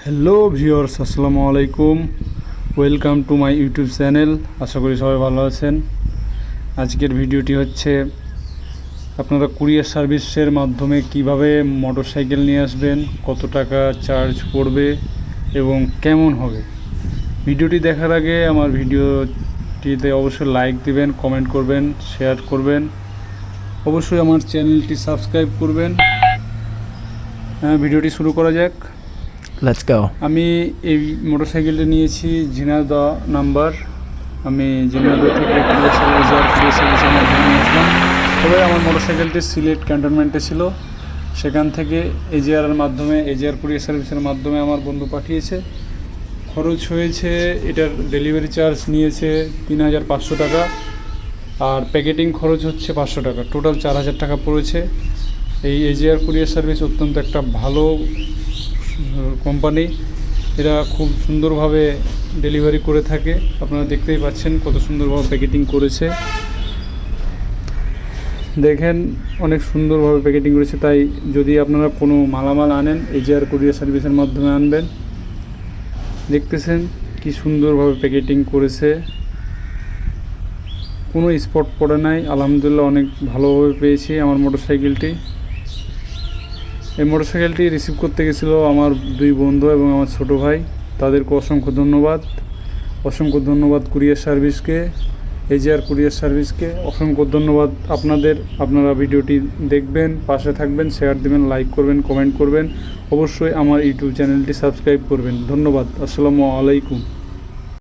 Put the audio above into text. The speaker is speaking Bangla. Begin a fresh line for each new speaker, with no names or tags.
হ্যালো ভিউয়ার্স, আসসালামু আলাইকুম। Welcome to my YouTube channel. আশা করি সবাই ভালো আছেন। আজকের ভিডিওটি হচ্ছে আপনারা কুরিয়ার সার্ভিসের মাধ্যমে কিভাবে মোটরসাইকেল নিয়ে আসবেন, কত টাকা চার্জ পড়বে এবং কেমন হবে। ভিডিওটি দেখার আগে আমার ভিডিওটিতে অবশ্যই লাইক দিবেন, কমেন্ট করবেন, শেয়ার করবেন, অবশ্যই আমার চ্যানেলটি সাবস্ক্রাইব করবেন। ভিডিওটি শুরু করা যাক।
Let's go.
আমি এই মোটরসাইকেলটা নিয়েছি ঝিনাইদহ নাম্বার। আমি ঝিনাইদহ থেকে কুরিয়ার সার্ভিসের মাধ্যমে নিয়েছিলাম। তবে আমার মোটরসাইকেলটি সিলেট ক্যান্টনমেন্টে ছিল, সেখান থেকে এজিআরের মাধ্যমে, এজিআর কুরিয়ার সার্ভিসের মাধ্যমে আমার বন্ধু পাঠিয়েছে। খরচ হয়েছে, এটার ডেলিভারি চার্জ নিয়েছে ৩,৫০০ টাকা, আর প্যাকেটিং খরচ হচ্ছে 500 টাকা। টোটাল 4,000 টাকা পড়েছে। এই এজিআর কুরিয়ার সার্ভিস অত্যন্ত একটা ভালো কোম্পানি। এরা খুব সুন্দরভাবে ডেলিভারি করে থাকে। আপনারা দেখতেই পাচ্ছেন কত সুন্দরভাবে প্যাকেটিং করেছে। দেখেন অনেক সুন্দরভাবে প্যাকেটিং করেছে। তাই যদি আপনারা কোনো মালামাল আনেন, এজিআর কুরিয়ার সার্ভিসের মাধ্যমে আনবেন। দেখতেছেন কি সুন্দরভাবে প্যাকেটিং করেছে, কোনো স্পট পড়ে নাই। আলহামদুলিল্লাহ অনেক ভালোভাবে পেয়েছি আমার মোটরসাইকেলটি। এই মোটরসাইকেলটি রিসিভ করতে গেছিলো আমার দুই বন্ধু এবং আমার ছোট ভাই। তাদেরকে অসংখ্য ধন্যবাদ কুরিয়ার সার্ভিসকে, এজিআর কুরিয়ার সার্ভিসকে অসংখ্য ধন্যবাদ আপনারা ভিডিওটি দেখবেন, পাশে থাকবেন, শেয়ার দেবেন, লাইক করবেন, কমেন্ট করবেন, অবশ্যই আমার ইউটিউব চ্যানেলটি সাবস্ক্রাইব করবেন। ধন্যবাদ। আসসালামু আলাইকুম।